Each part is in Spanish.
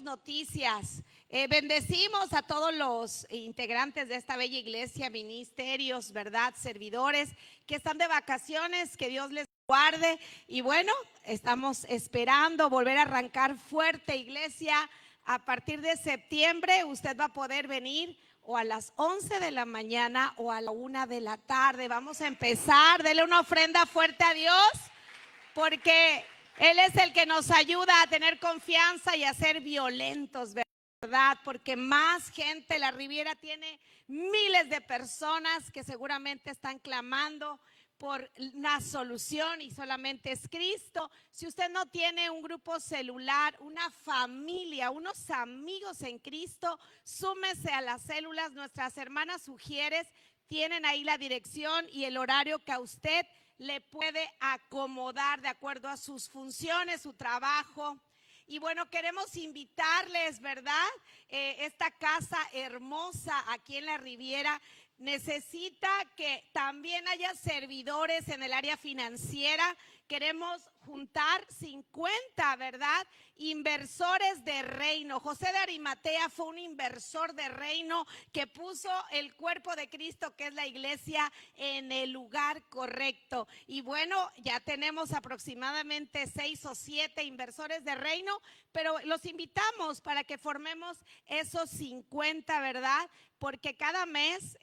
noticias. Bendecimos a todos los integrantes de esta bella iglesia, ministerios, ¿verdad? Servidores que están de vacaciones, que Dios les guarde. Y bueno, estamos esperando volver a arrancar fuerte, iglesia. A partir de septiembre usted va a poder venir o a las 11 de la mañana o a la 1 de la tarde. Vamos a empezar, dele una ofrenda fuerte a Dios, porque Él es el que nos ayuda a tener confianza y a ser violentos, ¿verdad? Porque más gente, la Riviera tiene miles de personas que seguramente están clamando por una solución y solamente es Cristo. Si usted no tiene un grupo celular, una familia, unos amigos en Cristo, súmese a las células. Nuestras hermanas Ujieres tienen ahí la dirección y el horario que a usted le puede acomodar de acuerdo a sus funciones, su trabajo. Y bueno, queremos invitarles, ¿verdad? Esta casa hermosa aquí en la Riviera necesita que también haya servidores en el área financiera. Queremos juntar 50, ¿verdad? Inversores de reino. José de Arimatea fue un inversor de reino que puso el cuerpo de Cristo, que es la iglesia, en el lugar correcto. Y bueno, ya tenemos aproximadamente 6 o 7 inversores de reino, pero los invitamos para que formemos esos 50, ¿verdad? Porque cada mes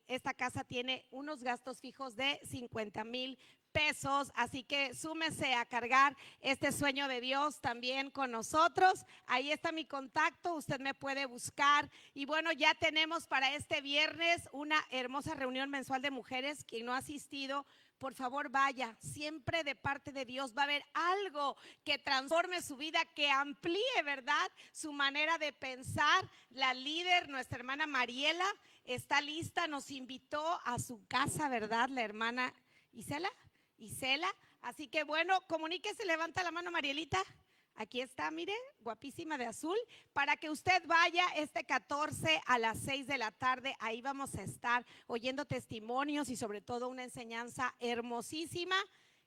esta casa tiene unos gastos fijos de 50,000 pesos, así que súmese a cargar este sueño de Dios también con nosotros. Ahí está mi contacto, usted me puede buscar. Y bueno, ya tenemos para este viernes una hermosa reunión mensual de mujeres. Quien no ha asistido, por favor vaya, siempre de parte de Dios va a haber algo que transforme su vida, que amplíe, ¿verdad?, su manera de pensar. La líder, nuestra hermana Mariela, está lista, nos invitó a su casa, ¿verdad?, la hermana Isela. Así que bueno, comuníquese, levanta la mano Marielita. Aquí está, mire, guapísima de azul, para que usted vaya este 14 a las 6 de la tarde. Ahí vamos a estar oyendo testimonios y sobre todo una enseñanza hermosísima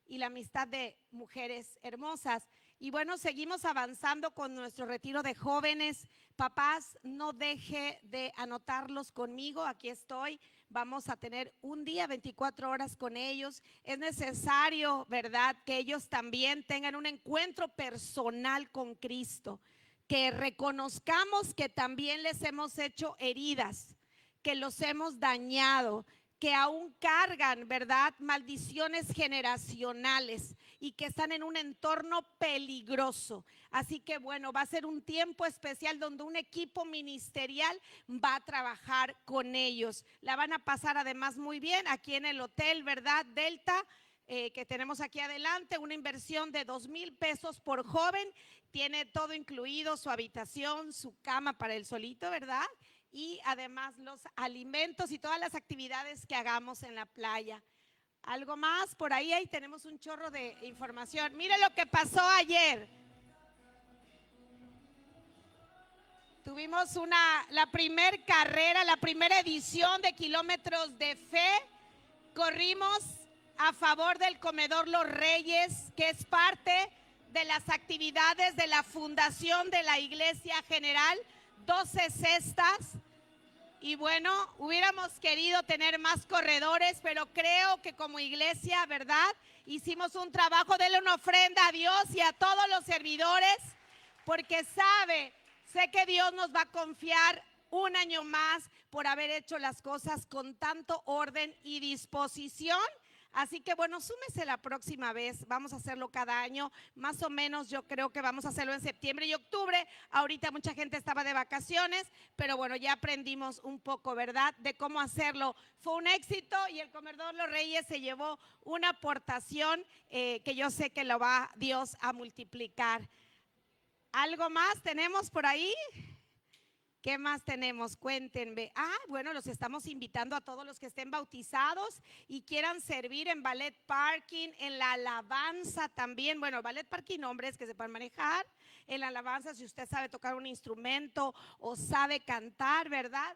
y la amistad de mujeres hermosas. Y bueno, seguimos avanzando con nuestro retiro de jóvenes. Papás, no deje de anotarlos conmigo, aquí estoy. Vamos a tener un día, 24 horas con ellos. Es necesario, ¿verdad?, que ellos también tengan un encuentro personal con Cristo, que reconozcamos que también les hemos hecho heridas, que los hemos dañado, que aún cargan, ¿verdad?, maldiciones generacionales y que están en un entorno peligroso. Así que bueno, va a ser un tiempo especial donde un equipo ministerial va a trabajar con ellos. La van a pasar además muy bien aquí en el hotel, ¿verdad?, Delta, que tenemos aquí adelante, una inversión de 2,000 pesos por joven. Tiene todo incluido, su habitación, su cama para él solito, ¿verdad?, y además los alimentos y todas las actividades que hagamos en la playa. ¿Algo más? Por ahí tenemos un chorro de información. Mire lo que pasó ayer. Tuvimos la primer carrera, la primera edición de Kilómetros de Fe. Corrimos a favor del Comedor Los Reyes, que es parte de las actividades de la Fundación de la Iglesia General. 12 cestas. Y bueno, hubiéramos querido tener más corredores, pero creo que como iglesia, ¿verdad?, hicimos un trabajo. Denle una ofrenda a Dios y a todos los servidores, porque sé que Dios nos va a confiar un año más por haber hecho las cosas con tanto orden y disposición. Así que bueno, súmese la próxima vez. Vamos a hacerlo cada año, más o menos. Yo creo que vamos a hacerlo en septiembre y octubre. Ahorita mucha gente estaba de vacaciones, pero bueno, ya aprendimos un poco, ¿verdad?, de cómo hacerlo. Fue un éxito y el Comedor Los Reyes se llevó una aportación que yo sé que lo va Dios a multiplicar. ¿Algo más tenemos por ahí? ¿Qué más tenemos? Cuéntenme. Bueno, los estamos invitando a todos los que estén bautizados y quieran servir en ballet parking, en la alabanza también. Bueno, ballet parking, hombres que sepan manejar. En la alabanza, si usted sabe tocar un instrumento o sabe cantar, ¿verdad?,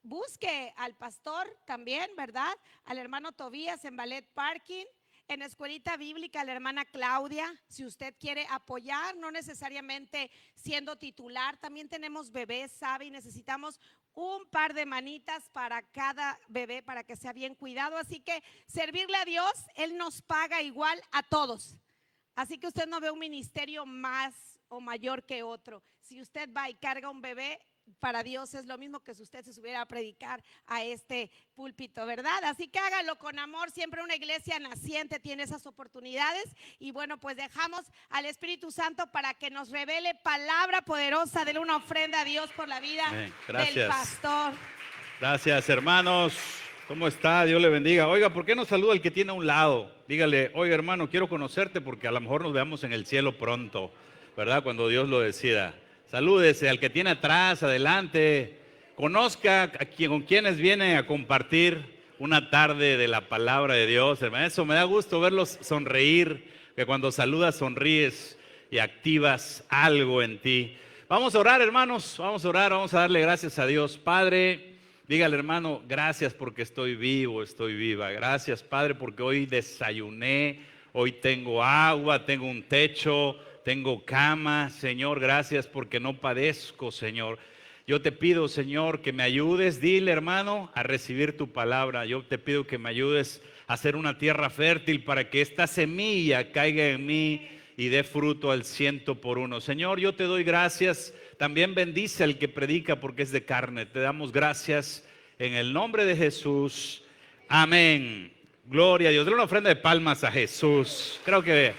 busque al pastor también, ¿verdad?, al hermano Tobías en ballet parking. En Escuelita Bíblica, la hermana Claudia, si usted quiere apoyar, no necesariamente siendo titular, también tenemos bebés, ¿sabe? Y necesitamos un par de manitas para cada bebé para que sea bien cuidado. Así que servirle a Dios, Él nos paga igual a todos. Así que usted no ve un ministerio más o mayor que otro. Si usted va y carga un bebé, para Dios es lo mismo que si usted se subiera a predicar a este púlpito, ¿verdad? Así que hágalo con amor. Siempre una iglesia naciente tiene esas oportunidades. Y bueno, pues dejamos al Espíritu Santo para que nos revele palabra poderosa. Dele una ofrenda a Dios por la vida del pastor. Gracias, hermanos. ¿Cómo está? Dios le bendiga. Oiga, ¿por qué no saluda al que tiene a un lado? Dígale, oiga, hermano, quiero conocerte porque a lo mejor nos veamos en el cielo pronto, ¿verdad? Cuando Dios lo decida. Salúdese al que tiene atrás, adelante. Conozca con quienes viene a compartir una tarde de la palabra de Dios. Hermano, eso me da gusto verlos sonreír, que cuando saludas sonríes y activas algo en ti. Vamos a orar, hermanos, vamos a orar, vamos a darle gracias a Dios. Padre, dígale, hermano, gracias porque estoy vivo, estoy viva. Gracias, Padre, porque hoy desayuné, hoy tengo agua, tengo un techo, tengo cama. Señor, gracias porque no padezco, Señor. Yo te pido, Señor, que me ayudes, dile, hermano, a recibir tu palabra. Yo te pido que me ayudes a hacer una tierra fértil para que esta semilla caiga en mí y dé fruto al 100%. Señor, yo te doy gracias. También bendice al que predica porque es de carne. Te damos gracias en el nombre de Jesús. Amén. Gloria a Dios. Dale una ofrenda de palmas a Jesús. Creo que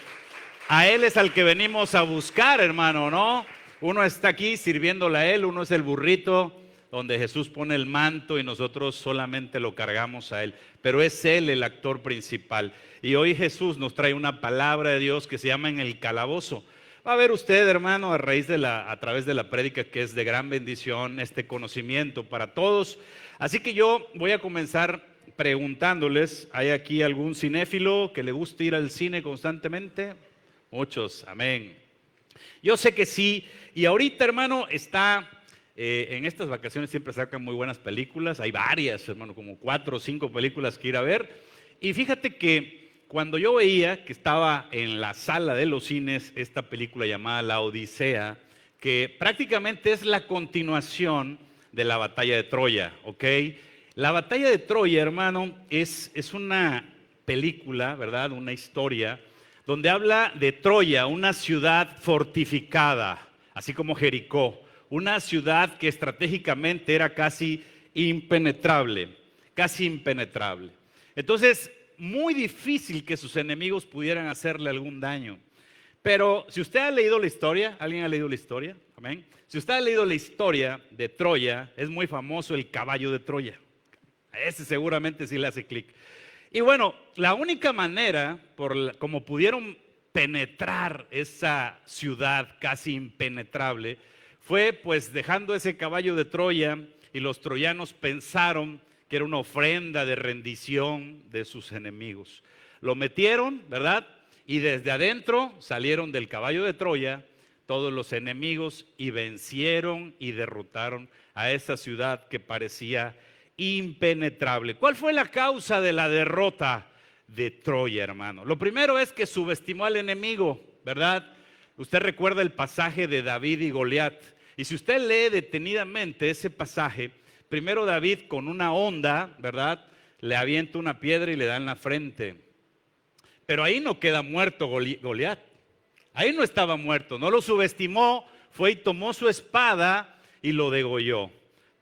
a Él es al que venimos a buscar, hermano, ¿no? Uno está aquí sirviéndole a Él, uno es el burrito donde Jesús pone el manto y nosotros solamente lo cargamos a Él. Pero es Él el actor principal. Y hoy Jesús nos trae una palabra de Dios que se llama En el Calabozo. Va a ver usted, hermano, a través de la prédica, que es de gran bendición este conocimiento para todos. Así que yo voy a comenzar preguntándoles, ¿hay aquí algún cinéfilo que le guste ir al cine constantemente? Muchos, amén. Yo sé que sí, y ahorita, hermano, en estas vacaciones siempre sacan muy buenas películas, hay varias, hermano, como 4 o 5 películas que ir a ver, y fíjate que cuando yo veía que estaba en la sala de los cines esta película llamada La Odisea, que prácticamente es la continuación de la batalla de Troya, ¿ok? La batalla de Troya, hermano, es una película, ¿verdad? Una historia donde habla de Troya, una ciudad fortificada, así como Jericó, una ciudad que estratégicamente era casi impenetrable, Entonces, muy difícil que sus enemigos pudieran hacerle algún daño. Pero si usted ha leído la historia, ¿alguien ha leído la historia? Amén. Si usted ha leído la historia de Troya, es muy famoso el caballo de Troya. A ese seguramente sí le hace clic. Y bueno, la única manera como pudieron penetrar esa ciudad casi impenetrable fue pues dejando ese caballo de Troya, y los troyanos pensaron que era una ofrenda de rendición de sus enemigos. Lo metieron, ¿verdad? Y desde adentro salieron del caballo de Troya todos los enemigos y vencieron y derrotaron a esa ciudad que parecía impenetrable. ¿Cuál fue la causa de la derrota de Troya, hermano? Lo primero es que subestimó al enemigo, ¿verdad? Usted recuerda el pasaje de David y Goliat. Y si usted lee detenidamente ese pasaje, primero David con una honda, ¿verdad?, le avienta una piedra y le da en la frente. Pero ahí no queda muerto Goliat. Ahí no estaba muerto, no lo subestimó, fue y tomó su espada y lo degolló.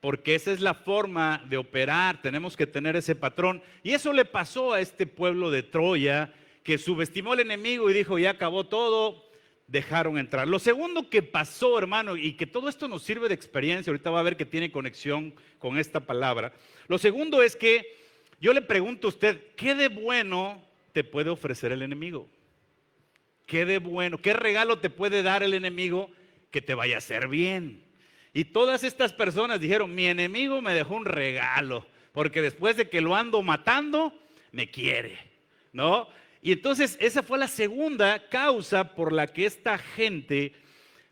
Porque esa es la forma de operar, tenemos que tener ese patrón. Y eso le pasó a este pueblo de Troya, que subestimó al enemigo y dijo, ya acabó todo, dejaron entrar. Lo segundo que pasó, hermano, y que todo esto nos sirve de experiencia, ahorita va a ver que tiene conexión con esta palabra. Lo segundo es que yo le pregunto a usted, ¿qué de bueno te puede ofrecer el enemigo? ¿Qué de bueno? ¿Qué regalo te puede dar el enemigo que te vaya a hacer bien? Y todas estas personas dijeron, mi enemigo me dejó un regalo, porque después de que lo ando matando, me quiere, ¿no? Y entonces esa fue la segunda causa por la que esta gente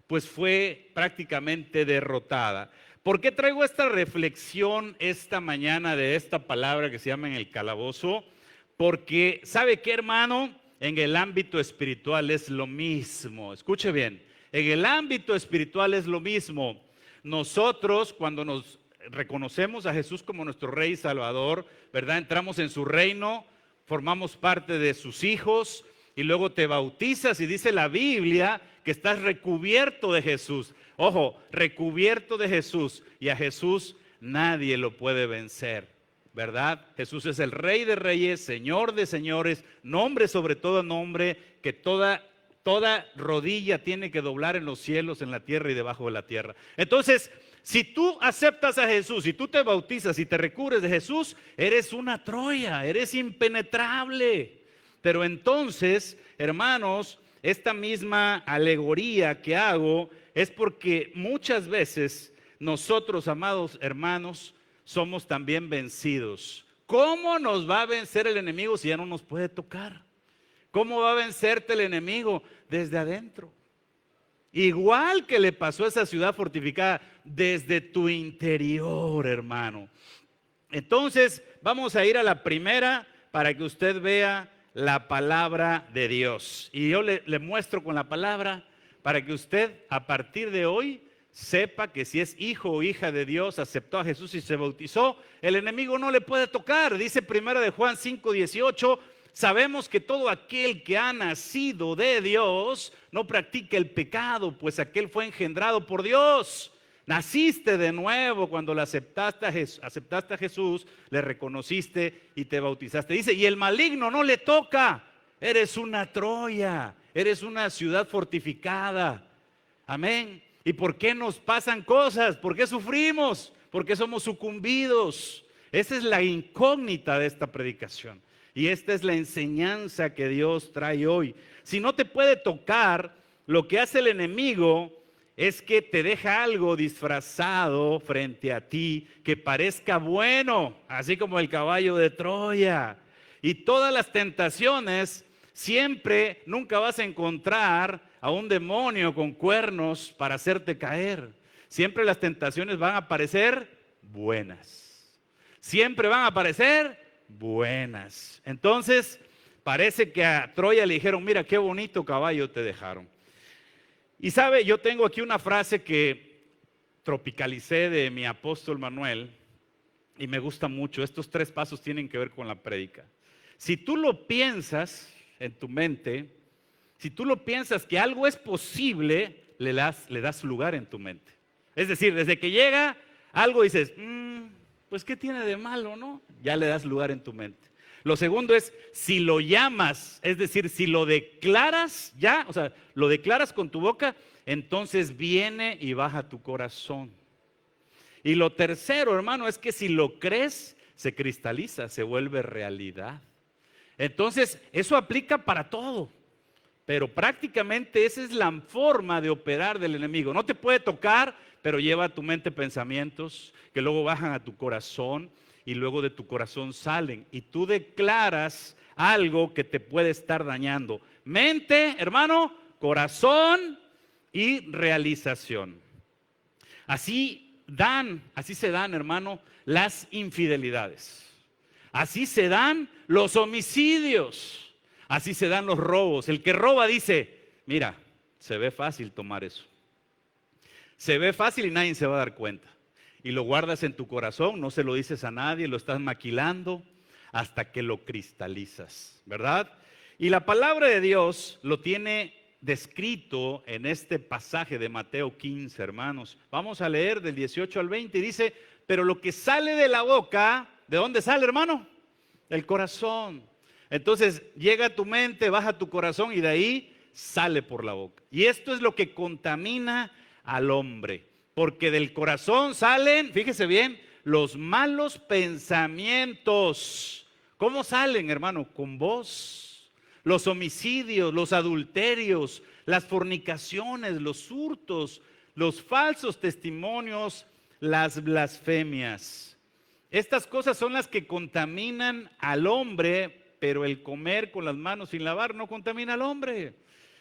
pues fue prácticamente derrotada. ¿Por qué traigo esta reflexión esta mañana de esta palabra que se llama En el Calabozo? Porque, ¿sabe qué, hermano? En el ámbito espiritual es lo mismo. Escuche bien, en el ámbito espiritual es lo mismo. Nosotros, cuando nos reconocemos a Jesús como nuestro Rey y Salvador, ¿verdad? Entramos en su reino, formamos parte de sus hijos y luego te bautizas y dice la Biblia que estás recubierto de Jesús. Ojo, recubierto de Jesús, y a Jesús nadie lo puede vencer, ¿verdad? Jesús es el Rey de Reyes, Señor de Señores, nombre sobre todo nombre, que toda rodilla tiene que doblar en los cielos, en la tierra y debajo de la tierra. Entonces, si tú aceptas a Jesús, si tú te bautizas y te recubres de Jesús, eres una Troya, eres impenetrable. Pero entonces, hermanos, esta misma alegoría que hago es porque muchas veces nosotros, amados hermanos, somos también vencidos. ¿Cómo nos va a vencer el enemigo si ya no nos puede tocar? ¿Cómo va a vencerte el enemigo? Desde adentro. Igual que le pasó a esa ciudad fortificada, desde tu interior, hermano. Entonces, vamos a ir a la primera para que usted vea la palabra de Dios. Y yo le muestro con la palabra para que usted a partir de hoy sepa que si es hijo o hija de Dios, aceptó a Jesús y se bautizó, el enemigo no le puede tocar. Dice primera de Juan 5:18, sabemos que todo aquel que ha nacido de Dios no practica el pecado, pues aquel fue engendrado por Dios. Naciste de nuevo cuando le aceptaste a Jesús, le reconociste y te bautizaste. Dice, y el maligno no le toca. Eres una Troya, eres una ciudad fortificada. Amén. ¿Y por qué nos pasan cosas? ¿Por qué sufrimos? ¿Por qué somos sucumbidos? Esa es la incógnita de esta predicación. Y esta es la enseñanza que Dios trae hoy. Si no te puede tocar, lo que hace el enemigo es que te deja algo disfrazado frente a ti que parezca bueno, así como el caballo de Troya. Y todas las tentaciones, siempre, nunca vas a encontrar a un demonio con cuernos para hacerte caer. Siempre las tentaciones van a parecer buenas. Siempre van a parecer buenas. Entonces, parece que a Troya le dijeron, mira qué bonito caballo te dejaron. Y sabe, yo tengo aquí una frase que tropicalicé de mi apóstol Manuel y me gusta mucho. Estos 3 pasos tienen que ver con la prédica. Si tú lo piensas en tu mente, si tú lo piensas que algo es posible, le das lugar en tu mente. Es decir, desde que llega algo dices, pues ¿qué tiene de malo, no? Ya le das lugar en tu mente. Lo segundo es, si lo llamas, es decir, si lo declaras ya, o sea, lo declaras con tu boca, entonces viene y baja a tu corazón. Y lo tercero, hermano, es que si lo crees, se cristaliza, se vuelve realidad. Entonces, eso aplica para todo. Pero prácticamente esa es la forma de operar del enemigo. No te puede tocar, pero lleva a tu mente pensamientos que luego bajan a tu corazón y luego de tu corazón salen. Y tú declaras algo que te puede estar dañando. Mente, hermano, corazón y realización. Así se dan, hermano, las infidelidades. Así se dan los homicidios. Así se dan los robos. El que roba dice, mira, se ve fácil tomar eso. Se ve fácil y nadie se va a dar cuenta. Y lo guardas en tu corazón, no se lo dices a nadie, lo estás maquilando hasta que lo cristalizas, ¿verdad? Y la palabra de Dios lo tiene descrito en este pasaje de Mateo 15, hermanos. Vamos a leer del 18 al 20 y dice, pero lo que sale de la boca, ¿de dónde sale, hermano? Del corazón. Entonces llega a tu mente, baja a tu corazón y de ahí sale por la boca. Y esto es lo que contamina al hombre. Porque del corazón salen, fíjese bien, los malos pensamientos. ¿Cómo salen, hermano? Con voz. Los homicidios, los adulterios, las fornicaciones, los hurtos, los falsos testimonios, las blasfemias. Estas cosas son las que contaminan al hombre, pero el comer con las manos sin lavar no contamina al hombre.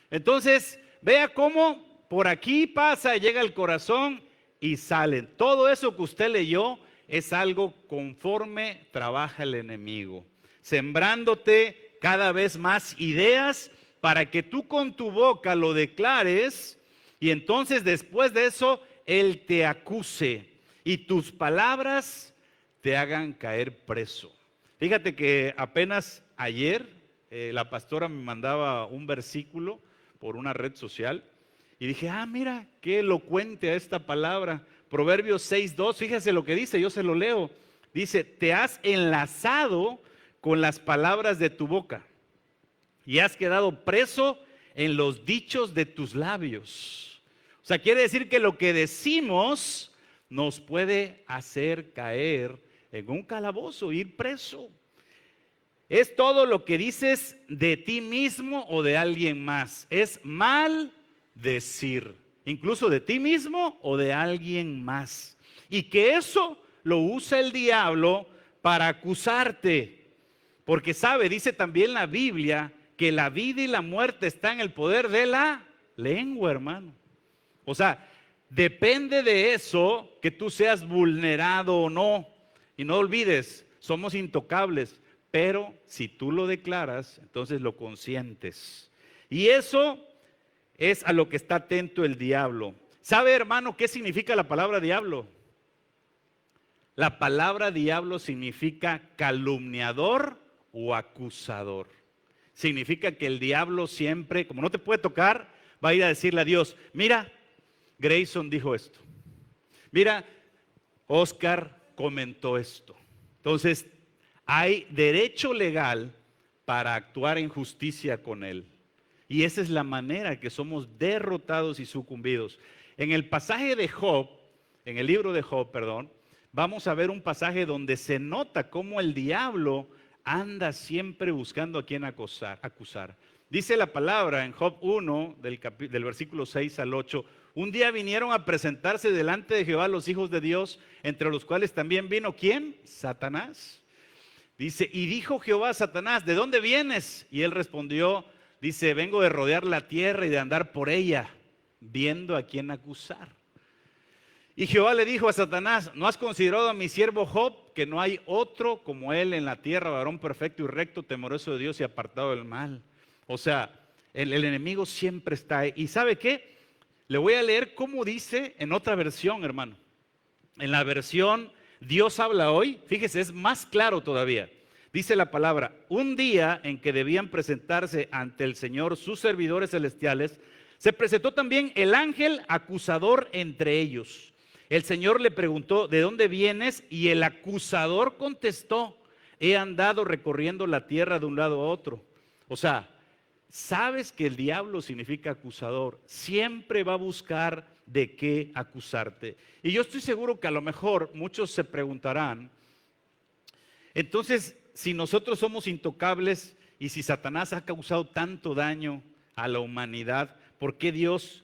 Entonces, vea cómo por aquí pasa, llega al corazón y salen. Todo eso que usted leyó es algo conforme trabaja el enemigo. sembrándote cada vez más ideas para que tú con tu boca lo declares y entonces después de eso Él te acuse y tus palabras te hagan caer preso. Fíjate que apenas ayer la pastora me mandaba un versículo por una red social y dije, mira, qué elocuente a esta palabra. Proverbios 6:2, fíjese lo que dice, yo se lo leo. Dice, te has enlazado con las palabras de tu boca y has quedado preso en los dichos de tus labios. O sea, quiere decir que lo que decimos nos puede hacer caer en un calabozo, ir preso. Es todo lo que dices de ti mismo o de alguien más. Es mal decir, incluso de ti mismo o de alguien más. Y que eso lo usa el diablo para acusarte. Porque sabe, dice también la Biblia, que la vida y la muerte están en el poder de la lengua, hermano. O sea, depende de eso que tú seas vulnerado o no. Y no olvides, somos intocables, pero si tú lo declaras, entonces lo consientes. Y eso es a lo que está atento el diablo. ¿Sabe, hermano, qué significa la palabra diablo? La palabra diablo significa calumniador o acusador. Significa que el diablo siempre, como no te puede tocar, va a ir a decirle a Dios, mira, Grayson dijo esto. Mira, Oscar comentó esto. Entonces, hay derecho legal para actuar en justicia con él. Y esa es la manera que somos derrotados y sucumbidos. En el pasaje de Job, en el libro de Job, perdón, vamos a ver un pasaje donde se nota cómo el diablo anda siempre buscando a quien acusar. Dice la palabra en Job 1, del versículo 6 al 8, un día vinieron a presentarse delante de Jehová los hijos de Dios, entre los cuales también vino, ¿quién? Satanás. Dice, y dijo Jehová a Satanás, ¿de dónde vienes? Y él respondió, dice, vengo de rodear la tierra y de andar por ella, viendo a quién acusar. Y Jehová le dijo a Satanás, ¿no has considerado a mi siervo Job, que no hay otro como él en la tierra, varón perfecto y recto, temeroso de Dios y apartado del mal? O sea, el enemigo siempre está ahí. ¿Y sabe qué? Le voy a leer cómo dice en otra versión, hermano. En la versión Dios habla hoy, fíjese, es más claro todavía. Dice la palabra, un día en que debían presentarse ante el Señor sus servidores celestiales, se presentó también el ángel acusador entre ellos. El Señor le preguntó, ¿de dónde vienes? Y el acusador contestó, he andado recorriendo la tierra de un lado a otro. O sea, sabes que el diablo significa acusador, siempre va a buscar de qué acusarte. Y yo estoy seguro que a lo mejor muchos se preguntarán, entonces, si nosotros somos intocables y si Satanás ha causado tanto daño a la humanidad, ¿por qué Dios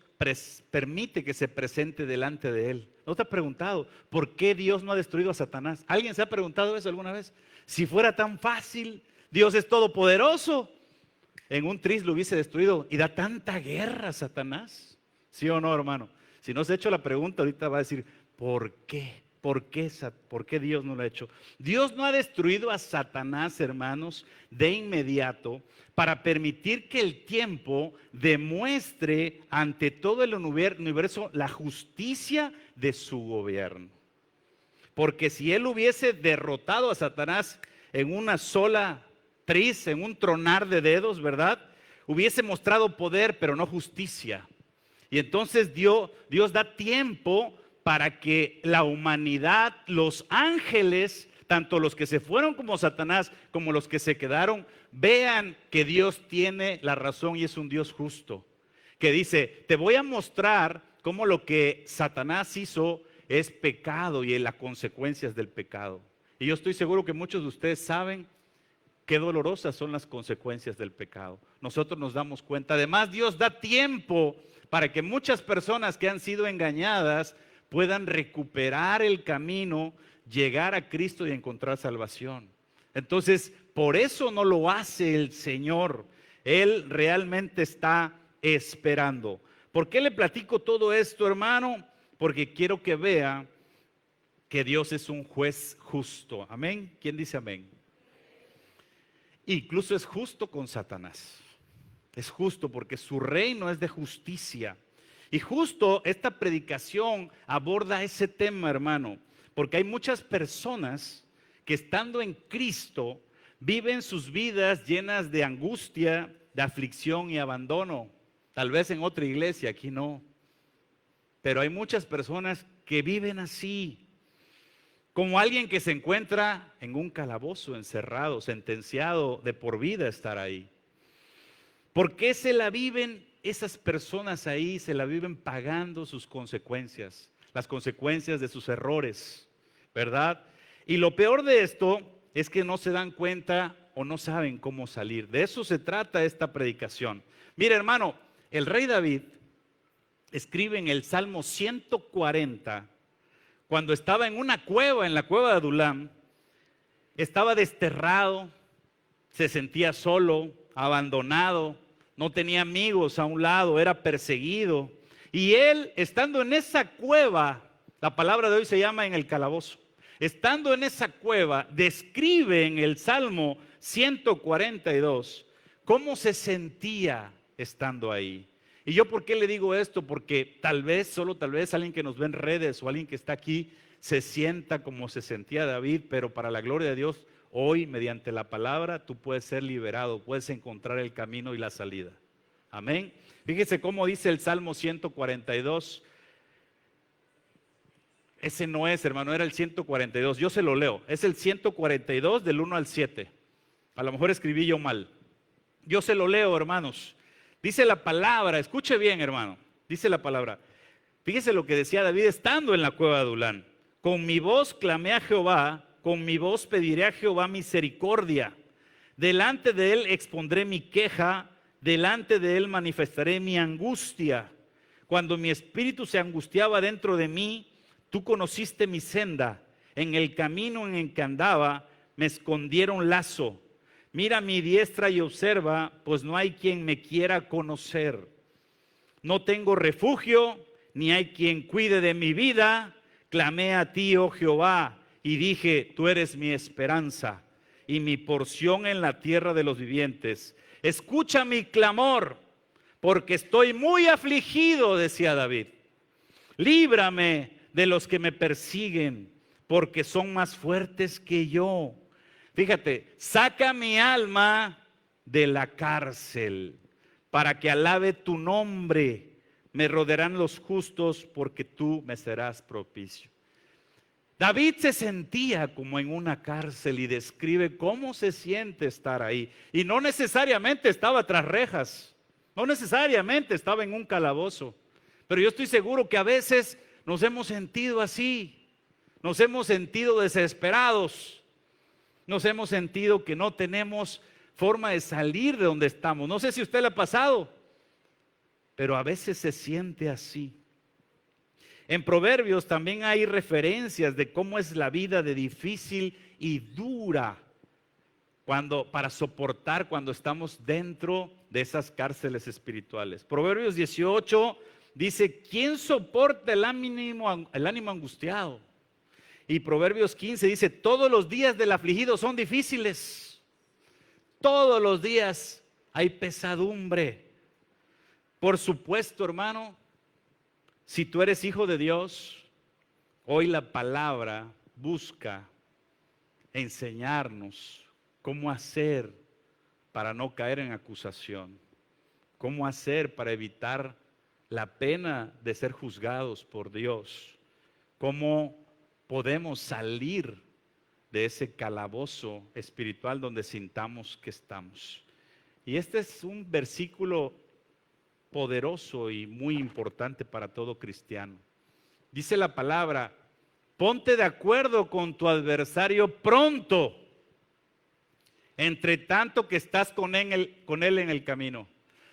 permite que se presente delante de él? ¿No te has preguntado por qué Dios no ha destruido a Satanás? ¿Alguien se ha preguntado eso alguna vez? Si fuera tan fácil, Dios es todopoderoso, en un tris lo hubiese destruido. Y da tanta guerra a Satanás, ¿sí o no, hermano? Si no se ha hecho la pregunta, ahorita va a decir, ¿por qué? ¿Por qué Dios no lo ha hecho? Dios no ha destruido a Satanás, hermanos, de inmediato para permitir que el tiempo demuestre ante todo el universo la justicia de su gobierno. Porque si él hubiese derrotado a Satanás en una sola tris, en un tronar de dedos, ¿verdad? Hubiese mostrado poder, pero no justicia. Y entonces Dios da tiempo para que la humanidad, los ángeles, tanto los que se fueron como Satanás, como los que se quedaron, vean que Dios tiene la razón y es un Dios justo. Que dice, te voy a mostrar cómo lo que Satanás hizo es pecado y las consecuencias del pecado. Y yo estoy seguro que muchos de ustedes saben qué dolorosas son las consecuencias del pecado. Nosotros nos damos cuenta. Además, Dios da tiempo para que muchas personas que han sido engañadas puedan recuperar el camino, llegar a Cristo y encontrar salvación. Entonces, por eso no lo hace el Señor. Él realmente está esperando. ¿Por qué le platico todo esto, hermano? Porque quiero que vea que Dios es un juez justo. Amén. ¿Quién dice amén? Incluso es justo con Satanás. Es justo porque su reino es de justicia. Y justo esta predicación aborda ese tema, hermano, porque hay muchas personas que estando en Cristo viven sus vidas llenas de angustia, de aflicción y abandono. Tal vez en otra iglesia, aquí no. Pero hay muchas personas que viven así, como alguien que se encuentra en un calabozo, encerrado, sentenciado de por vida a estar ahí. ¿Por qué se la viven esas personas ahí? Se la viven pagando sus consecuencias, las consecuencias de sus errores, ¿verdad? Y lo peor de esto es que no se dan cuenta o no saben cómo salir. De eso se trata esta predicación. Mire, hermano, el rey David escribe en el Salmo 140, cuando estaba en una cueva, en la cueva de Adulam, estaba desterrado, se sentía solo, abandonado, no tenía amigos a un lado, era perseguido. Y él, estando en esa cueva, la palabra de hoy se llama en el calabozo, estando en esa cueva, describe en el Salmo 142 cómo se sentía estando ahí. Y yo, ¿por qué le digo esto? Porque tal vez, solo tal vez alguien que nos ve en redes o alguien que está aquí se sienta como se sentía David, pero para la gloria de Dios, hoy mediante la palabra tú puedes ser liberado, puedes encontrar el camino y la salida. Amén. Fíjese cómo dice el Salmo 142. Ese no es, hermano, era el 142. Yo se lo leo. Es el 142 del 1 al 7. A lo mejor escribí yo mal. Yo se lo leo, hermanos. Dice la palabra, escuche bien, hermano. Dice la palabra. Fíjese lo que decía David estando en la cueva de Adulán. Con mi voz clamé a Jehová, con mi voz pediré a Jehová misericordia. Delante de él expondré mi queja, delante de él manifestaré mi angustia. Cuando mi espíritu se angustiaba dentro de mí, tú conociste mi senda. En el camino en el que andaba me escondieron lazo. Mira mi diestra y observa, pues no hay quien me quiera conocer. No tengo refugio, ni hay quien cuide de mi vida. Clamé a ti, oh Jehová, y dije, tú eres mi esperanza y mi porción en la tierra de los vivientes. Escucha mi clamor, porque estoy muy afligido, decía David. Líbrame de los que me persiguen, porque son más fuertes que yo. Fíjate, saca mi alma de la cárcel, para que alabe tu nombre. Me rodearán los justos, porque tú me serás propicio. David se sentía como en una cárcel y describe cómo se siente estar ahí. Y no necesariamente estaba tras rejas, no necesariamente estaba en un calabozo. Pero yo estoy seguro que a veces nos hemos sentido así, nos hemos sentido desesperados, nos hemos sentido que no tenemos forma de salir de donde estamos. No sé si a usted le ha pasado, pero a veces se siente así. En Proverbios también hay referencias de cómo es la vida de difícil y dura para soportar cuando estamos dentro de esas cárceles espirituales. Proverbios 18 dice, ¿quién soporta el ánimo angustiado? Y Proverbios 15 dice, todos los días del afligido son difíciles. Todos los días hay pesadumbre. Por supuesto, hermano, si tú eres hijo de Dios, hoy la palabra busca enseñarnos cómo hacer para no caer en acusación, cómo hacer para evitar la pena de ser juzgados por Dios, cómo podemos salir de ese calabozo espiritual donde sintamos que estamos. Y este es un versículo poderoso y muy importante para todo cristiano. Dice la palabra, ponte de acuerdo con tu adversario pronto, entre tanto que estás con él en el camino.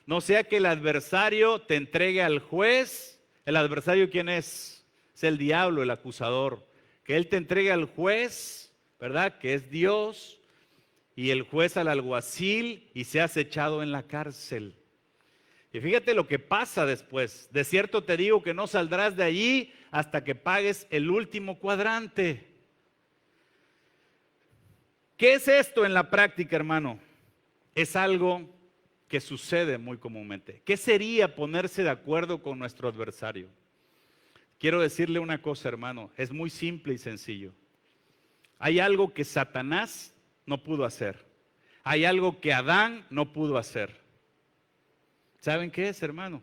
No sea que el adversario te entregue al juez. ¿El adversario quién es? Es el diablo, el acusador. Que él te entregue al juez, ¿verdad? Que es Dios, y el juez al alguacil, y seas echado en la cárcel. Y fíjate lo que pasa después. De cierto te digo que no saldrás de allí hasta que pagues el último cuadrante. ¿Qué es esto en la práctica, hermano? es algo que sucede muy comúnmente. ¿Qué sería ponerse de acuerdo con nuestro adversario? Quiero decirle una cosa, hermano, es muy simple y sencillo. Hay algo que Satanás no pudo hacer. Hay algo que Adán no pudo hacer. ¿Saben qué es, hermano?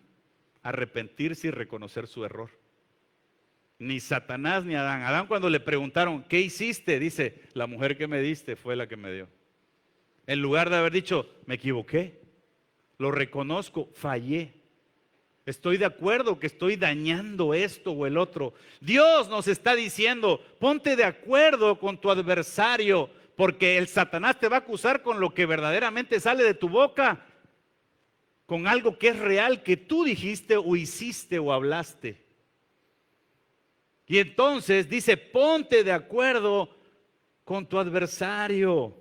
Arrepentirse y reconocer su error. Ni Satanás ni Adán. Adán, cuando le preguntaron, ¿qué hiciste? Dice, la mujer que me diste fue la que me dio. En lugar de haber dicho, me equivoqué, lo reconozco, fallé. Estoy de acuerdo que estoy dañando esto o el otro. Dios nos está diciendo, ponte de acuerdo con tu adversario, porque el Satanás te va a acusar con lo que verdaderamente sale de tu boca, con algo que es real, que tú dijiste o hiciste o hablaste. Y entonces dice, ponte de acuerdo con tu adversario.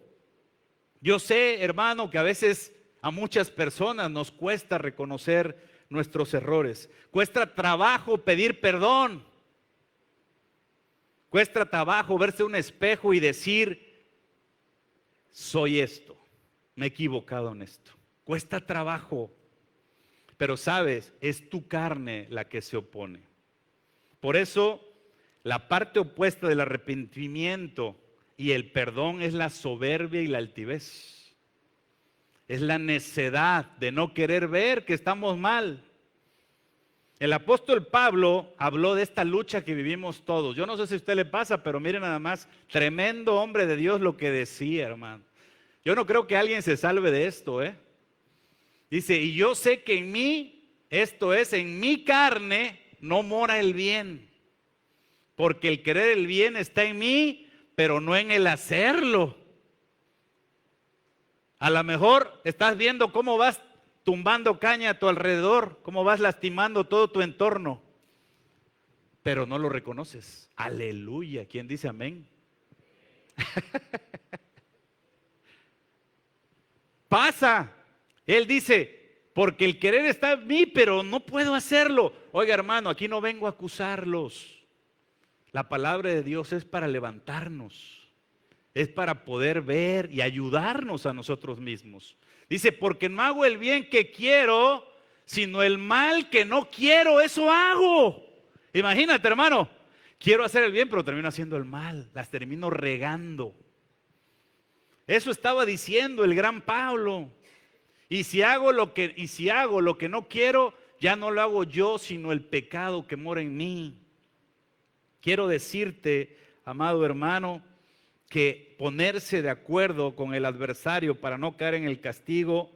Yo sé, hermano, que a veces a muchas personas nos cuesta reconocer nuestros errores. Cuesta trabajo pedir perdón. Cuesta trabajo verse un espejo y decir, soy esto, me he equivocado en esto. Cuesta trabajo, pero sabes, es tu carne la que se opone. Por eso, la parte opuesta del arrepentimiento y el perdón es la soberbia y la altivez. Es la necedad de no querer ver que estamos mal. El apóstol Pablo habló de esta lucha que vivimos todos. Yo no sé si a usted le pasa, pero miren nada más, tremendo hombre de Dios lo que decía, hermano. Yo no creo que alguien se salve de esto, Dice, y yo sé que en mí, esto es, en mi carne, no mora el bien. Porque el querer el bien está en mí, pero no en el hacerlo. A lo mejor estás viendo cómo vas tumbando caña a tu alrededor, cómo vas lastimando todo tu entorno, pero no lo reconoces. Aleluya, ¿quién dice amén? Pasa, él dice, porque el querer está en mí, pero no puedo hacerlo. Oiga, hermano, aquí no vengo a acusarlos. La palabra de Dios es para levantarnos, es para poder ver y ayudarnos a nosotros mismos. Dice, porque no hago el bien que quiero, sino el mal que no quiero, eso hago. Imagínate, hermano, quiero hacer el bien, pero termino haciendo el mal, las termino regando. Eso estaba diciendo el gran Pablo. Y si hago lo que no quiero, ya no lo hago yo, sino el pecado que mora en mí. Quiero decirte, amado hermano, que ponerse de acuerdo con el adversario para no caer en el castigo,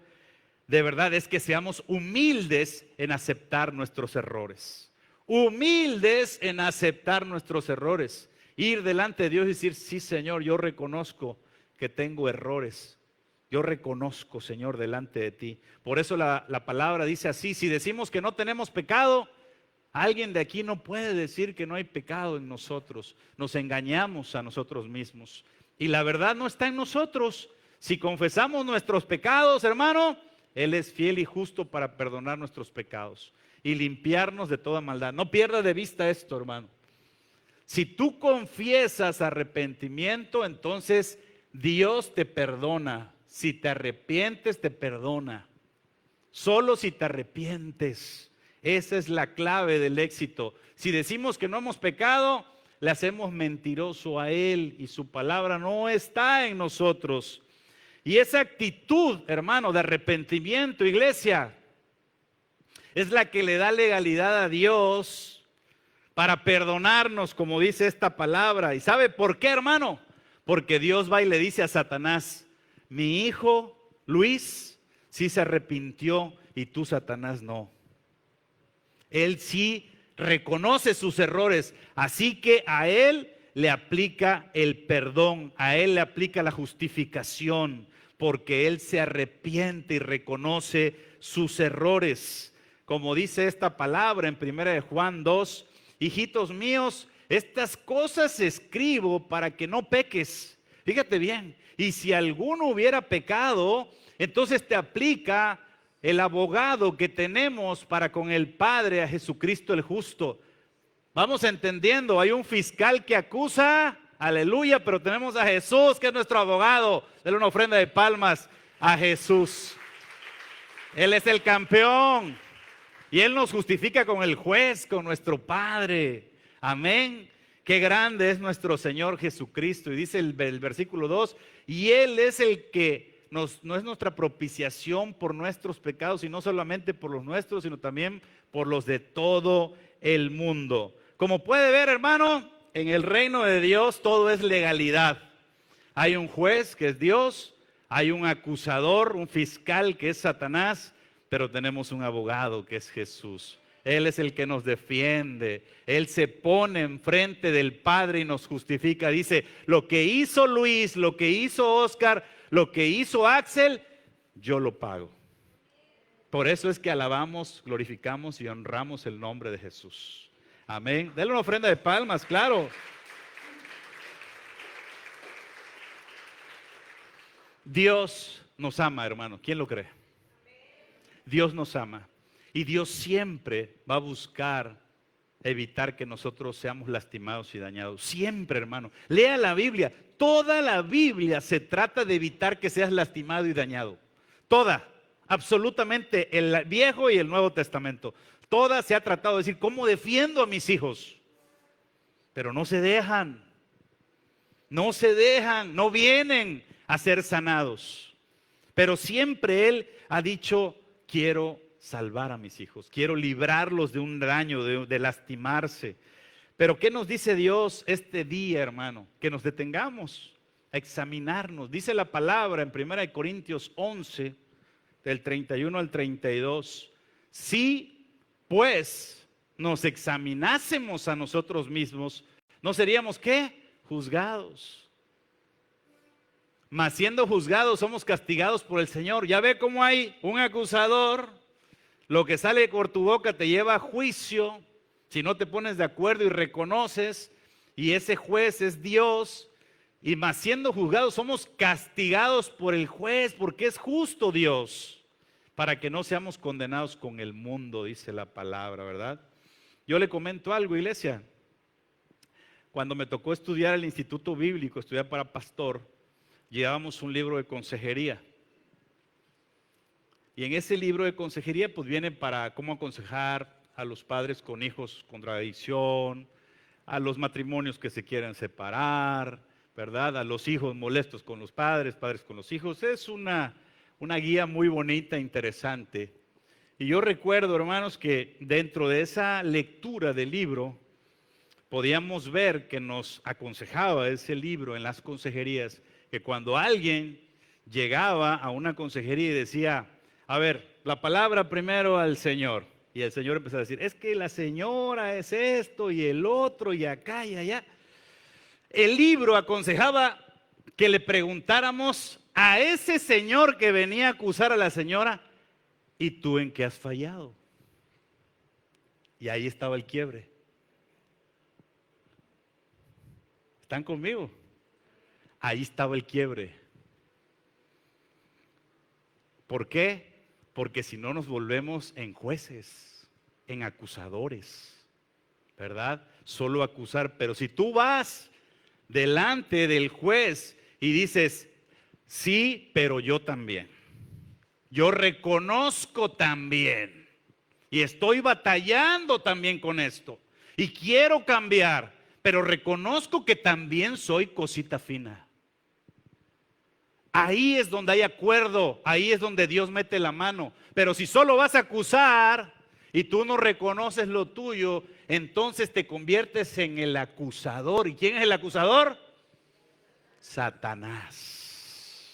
de verdad es que seamos humildes en aceptar nuestros errores. Humildes en aceptar nuestros errores. Ir delante de Dios y decir, sí, Señor, yo reconozco que tengo errores. Yo reconozco, Señor, delante de ti. Por eso la palabra dice así, si decimos que no tenemos pecado, alguien de aquí no puede decir que no hay pecado en nosotros. Nos engañamos a nosotros mismos. Y la verdad no está en nosotros. Si confesamos nuestros pecados, hermano, Él es fiel y justo para perdonar nuestros pecados y limpiarnos de toda maldad. No pierda de vista esto, hermano. Si tú confiesas arrepentimiento, entonces Dios te perdona. Si te arrepientes, te perdona. Solo si te arrepientes. Esa es la clave del éxito. Si decimos que no hemos pecado, le hacemos mentiroso a Él y su palabra no está en nosotros. Y esa actitud, hermano, de arrepentimiento, iglesia, es la que le da legalidad a Dios para perdonarnos, como dice esta palabra. ¿Y sabe por qué, hermano? Porque Dios va y le dice a Satanás, mi hijo Luis sí se arrepintió y tú, Satanás, no. Él sí reconoce sus errores, así que a él le aplica el perdón, a él le aplica la justificación, porque él se arrepiente y reconoce sus errores. Como dice esta palabra en 1 Juan 2, hijitos míos, estas cosas escribo para que no peques. Fíjate bien, y si alguno hubiera pecado, entonces te aplica el abogado que tenemos para con el Padre, a Jesucristo el justo. Vamos entendiendo, hay un fiscal que acusa, aleluya, pero tenemos a Jesús que es nuestro abogado. Dale una ofrenda de palmas. a Jesús. Él es el campeón. Y Él nos justifica con el juez, con nuestro Padre. Amén. Qué grande es nuestro Señor Jesucristo. Y dice el versículo 2, y Él es el que no es nuestra propiciación por nuestros pecados, y no solamente por los nuestros, sino también por los de todo el mundo. Como puede ver, hermano, en el reino de Dios todo es legalidad. Hay un juez que es Dios, hay un acusador, un fiscal que es Satanás, pero tenemos un abogado que es Jesús. Él es el que nos defiende. Él se pone enfrente del Padre y nos justifica. Dice, lo que hizo Luis, lo que hizo Oscar, lo que hizo Axel, yo lo pago. Por eso es que alabamos, glorificamos y honramos el nombre de Jesús. Amén. Denle una ofrenda de palmas, claro. Dios nos ama, hermano. ¿Quién lo cree? Dios nos ama. Y Dios siempre va a buscar evitar que nosotros seamos lastimados y dañados. Siempre, hermano. Lea la Biblia. Toda la Biblia se trata de evitar que seas lastimado y dañado. Toda. Absolutamente. El Viejo y el Nuevo Testamento. Toda se ha tratado de decir, ¿cómo defiendo a mis hijos? Pero no se dejan. No se dejan. No vienen a ser sanados. Pero siempre Él ha dicho, quiero salvar a mis hijos, quiero librarlos de un daño, de lastimarse. Pero ¿qué nos dice Dios este día, hermano? Que nos detengamos a examinarnos. Dice la palabra en 1 Corintios 11, del 31 al 32. Si pues nos examinásemos a nosotros mismos, ¿no seríamos qué? Juzgados. Mas siendo juzgados somos castigados por el Señor. Ya ve cómo hay un acusador. Lo que sale por tu boca te lleva a juicio. Si no te pones de acuerdo y reconoces. Y ese juez es Dios. Y mas siendo juzgados somos castigados por el juez. Porque es justo Dios. Para que no seamos condenados con el mundo, dice la palabra, ¿verdad? Yo le comento algo, iglesia. Cuando me tocó estudiar el Instituto Bíblico, estudiar para pastor, llevábamos un libro de consejería. Y en ese libro de consejería pues viene para cómo aconsejar a los padres con hijos con tradición, a los matrimonios que se quieren separar, ¿verdad? A los hijos molestos con los padres, padres con los hijos. Es una guía muy bonita, interesante. Y yo recuerdo, hermanos, que dentro de esa lectura del libro podíamos ver que nos aconsejaba ese libro en las consejerías, que cuando alguien llegaba a una consejería y decía, a ver, la palabra primero al Señor, y el Señor empezó a decir, es que la señora es esto y el otro y acá y allá. El libro aconsejaba que le preguntáramos a ese señor que venía a acusar a la señora, ¿y tú en qué has fallado? Y ahí estaba el quiebre. ¿Están conmigo? Ahí estaba el quiebre. ¿Por qué? Porque si no nos volvemos en jueces, en acusadores, ¿verdad? Solo acusar. Pero si tú vas delante del juez y dices, sí, pero yo también. Yo reconozco también. Y estoy batallando también con esto. Y quiero cambiar, pero reconozco que también soy cosita fina. Ahí es donde hay acuerdo, ahí es donde Dios mete la mano. Pero si solo vas a acusar y tú no reconoces lo tuyo, entonces te conviertes en el acusador. ¿Y quién es el acusador? Satanás.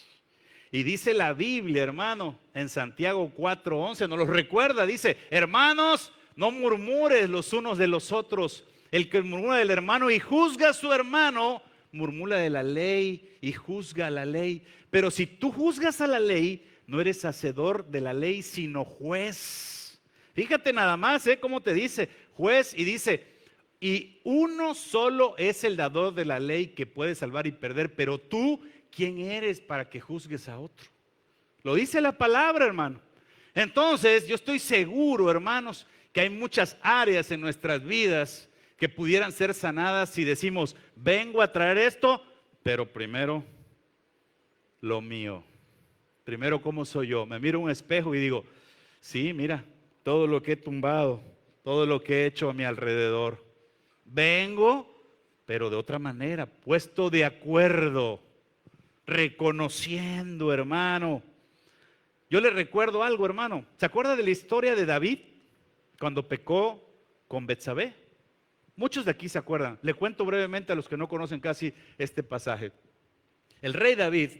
Y dice la Biblia, hermano, en Santiago 4:11, nos lo recuerda, dice, hermanos, no murmures los unos de los otros. El que murmura del hermano y juzga a su hermano, murmura de la ley y juzga a la ley. Pero si tú juzgas a la ley, no eres hacedor de la ley, sino juez. Fíjate nada más, cómo te dice juez, y dice, y uno solo es el dador de la ley que puede salvar y perder, pero tú, ¿quién eres para que juzgues a otro? Lo dice la palabra, hermano. Entonces, yo estoy seguro, hermanos, que hay muchas áreas en nuestras vidas que pudieran ser sanadas si decimos, vengo a traer esto, pero primero lo mío. Primero, ¿cómo soy yo? Me miro en un espejo y digo, sí, mira, todo lo que he tumbado, todo lo que he hecho a mi alrededor. Vengo, pero de otra manera, puesto de acuerdo, reconociendo, hermano. Yo le recuerdo algo, hermano. ¿Se acuerda de la historia de David cuando pecó con Betsabé? Muchos de aquí se acuerdan. Le cuento brevemente a los que no conocen casi este pasaje. El rey David,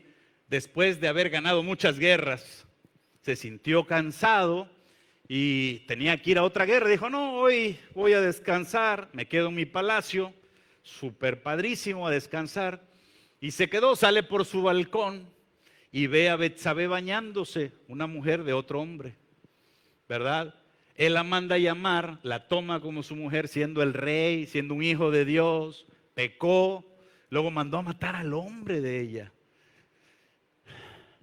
después de haber ganado muchas guerras, se sintió cansado y tenía que ir a otra guerra. Dijo, no, hoy voy a descansar, me quedo en mi palacio, súper padrísimo a descansar. Y se quedó, sale por su balcón y ve a Betsabé bañándose, una mujer de otro hombre, ¿verdad? Él la manda a llamar, la toma como su mujer, siendo el rey, siendo un hijo de Dios, pecó, luego mandó a matar al hombre de ella.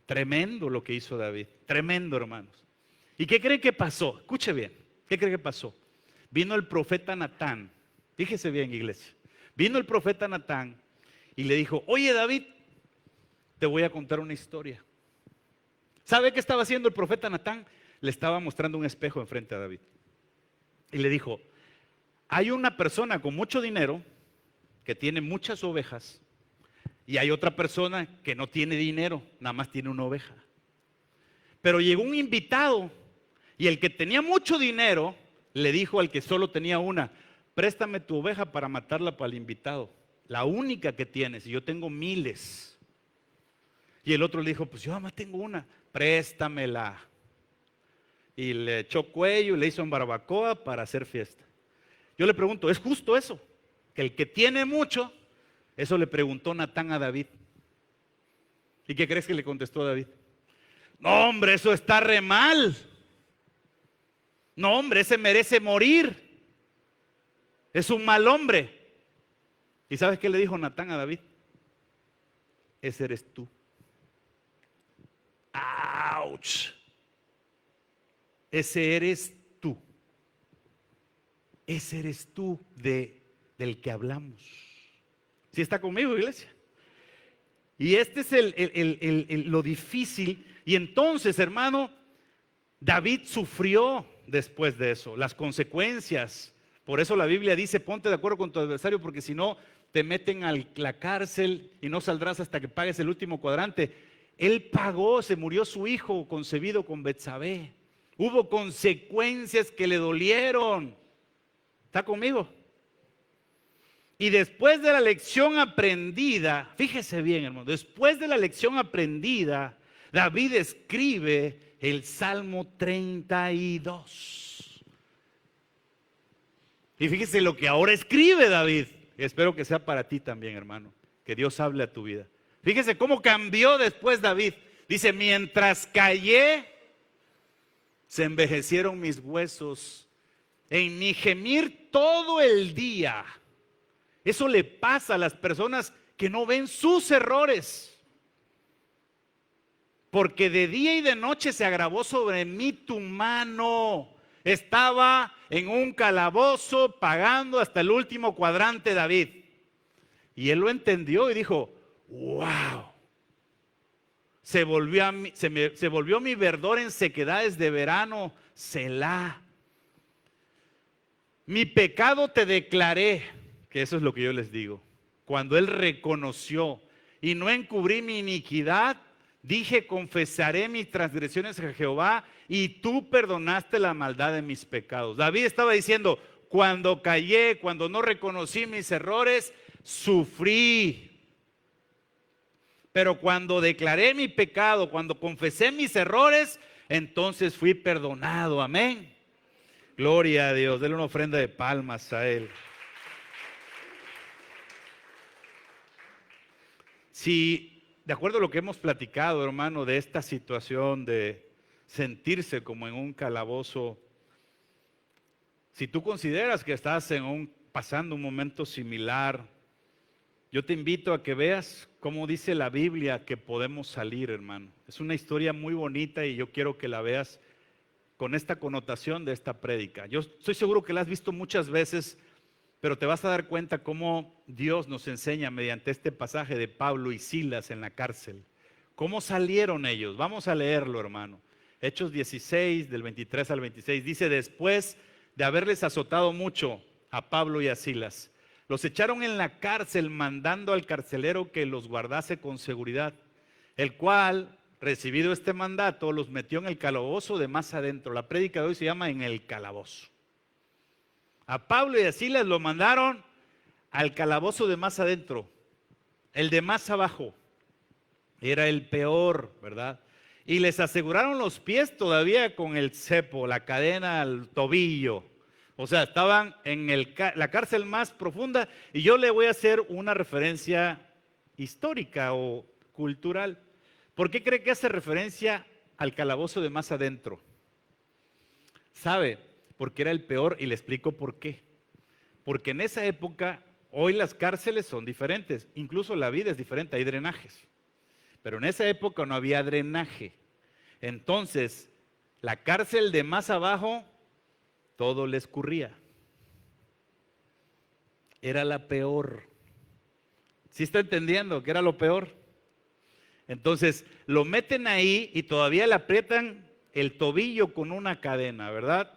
Tremendo lo que hizo David, tremendo, hermanos. ¿Y qué cree que pasó? Escuche bien, ¿qué cree que pasó? Vino el profeta Natán, fíjese bien, iglesia, vino el profeta Natán y le dijo, oye David, te voy a contar una historia. ¿Sabe qué estaba haciendo el profeta Natán? Le estaba mostrando un espejo enfrente a David. Y le dijo, hay una persona con mucho dinero que tiene muchas ovejas y hay otra persona que no tiene dinero, nada más tiene una oveja. Pero llegó un invitado y el que tenía mucho dinero le dijo al que solo tenía una, préstame tu oveja para matarla para el invitado, la única que tienes, y yo tengo miles. Y el otro le dijo, pues yo nada más tengo una, préstamela. Y le echó cuello y le hizo en barbacoa para hacer fiesta. Yo le pregunto, ¿es justo eso? Que el que tiene mucho, eso le preguntó Natán a David. ¿Y qué crees que le contestó David? No, hombre, eso está re mal. No, hombre, ese merece morir. Es un mal hombre. ¿Y sabes qué le dijo Natán a David? Ese eres tú. ¡Auch! Ese eres tú. Ese eres tú del que hablamos. ¿Sí está conmigo, iglesia? Y este es lo difícil. Y entonces, hermano, David sufrió después de eso, las consecuencias. Por eso la Biblia dice, ponte de acuerdo con tu adversario, porque si no, te meten a la cárcel y no saldrás hasta que pagues el último cuadrante. Él pagó, se murió su hijo concebido con Betsabé. Hubo consecuencias que le dolieron. ¿Está conmigo? Y después de la lección aprendida, fíjese bien, hermano, después de la lección aprendida, David escribe el Salmo 32. Y fíjese lo que ahora escribe David. Espero que sea para ti también, hermano. Que Dios hable a tu vida. Fíjese cómo cambió después David. Dice, mientras callé, se envejecieron mis huesos. En mi gemir todo el día. Eso le pasa a las personas que no ven sus errores. Porque de día y de noche se agravó sobre mí tu mano. Estaba en un calabozo pagando hasta el último cuadrante David. Y él lo entendió y dijo, wow. Se volvió mi verdor en sequedades de verano, Selah. Mi pecado te declaré, que eso es lo que yo les digo. Cuando él reconoció y no encubrí mi iniquidad, dije, confesaré mis transgresiones a Jehová y tú perdonaste la maldad de mis pecados. David estaba diciendo, cuando callé, cuando no reconocí mis errores, sufrí. Pero cuando declaré mi pecado, cuando confesé mis errores, entonces fui perdonado. Amén. Gloria a Dios. Denle una ofrenda de palmas a Él. Si, de acuerdo a lo que hemos platicado, hermano, de esta situación de sentirse como en un calabozo, si tú consideras que estás pasando un momento similar, yo te invito a que veas cómo dice la Biblia que podemos salir, hermano. Es una historia muy bonita y yo quiero que la veas con esta connotación de esta prédica. Yo estoy seguro que la has visto muchas veces, pero te vas a dar cuenta cómo Dios nos enseña mediante este pasaje de Pablo y Silas en la cárcel, ¿Cómo salieron ellos? Vamos a leerlo, hermano. Hechos 16, del 23 al 26, dice: después de haberles azotado mucho a Pablo y a Silas, los echaron en la cárcel, mandando al carcelero que los guardase con seguridad, el cual, recibido este mandato, los metió en el calabozo de más adentro. La prédica de hoy se llama En el calabozo. A Pablo y a Silas lo mandaron al calabozo de más adentro. El de más abajo era el peor, ¿verdad? Y les aseguraron los pies todavía con el cepo, la cadena al tobillo. O sea, estaban en la cárcel más profunda. Y yo le voy a hacer una referencia histórica o cultural. ¿Por qué cree que hace referencia al calabozo de más adentro? ¿Sabe? Porque era el peor, y le explico por qué. Porque en esa época, hoy las cárceles son diferentes, incluso la vida es diferente, hay drenajes. Pero en esa época no había drenaje. Entonces, la cárcel de más abajo, todo le escurría. Era la peor. ¿Sí está entendiendo que era lo peor? Entonces, lo meten ahí y todavía le aprietan el tobillo con una cadena, ¿verdad?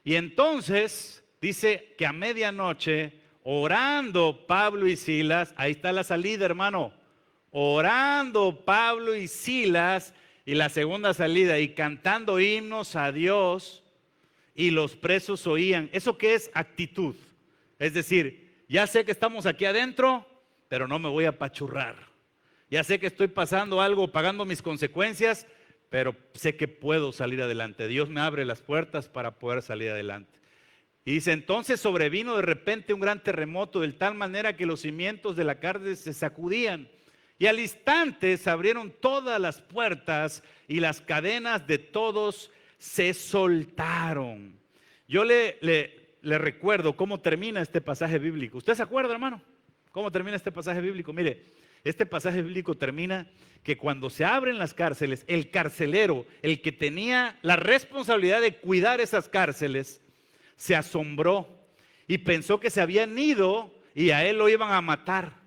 Y entonces, dice que a medianoche, orando Pablo y Silas, ahí está la salida, hermano. Orando Pablo y Silas, y la segunda salida, y cantando himnos a Dios, y los presos oían. ¿Eso qué es? Actitud. Es decir, ya sé que estamos aquí adentro, pero no me voy a apachurrar. Ya sé que estoy pasando algo, pagando mis consecuencias, pero sé que puedo salir adelante. Dios me abre las puertas para poder salir adelante. Y dice: entonces sobrevino de repente un gran terremoto, de tal manera que los cimientos de la cárcel se sacudían. Y al instante se abrieron todas las puertas y las cadenas de todos se soltaron. Yo le recuerdo cómo termina este pasaje bíblico. ¿Usted se acuerda, hermano? ¿Cómo termina este pasaje bíblico? Mire, este pasaje bíblico termina que cuando se abren las cárceles, el carcelero, el que tenía la responsabilidad de cuidar esas cárceles, se asombró y pensó que se habían ido y a él lo iban a matar.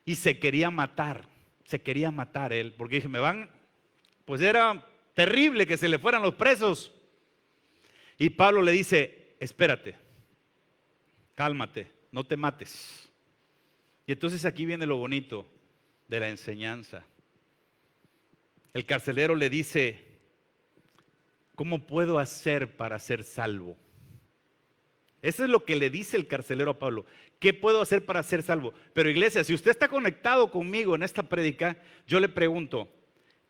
Y se quería matar él, porque dije, pues era terrible que se le fueran los presos. Y Pablo le dice: espérate, cálmate, no te mates. Y entonces aquí viene lo bonito de la enseñanza. El carcelero le dice: ¿cómo puedo hacer para ser salvo? Eso es lo que le dice el carcelero a Pablo. ¿Qué puedo hacer para ser salvo? Pero iglesia, si usted está conectado conmigo en esta prédica, yo le pregunto,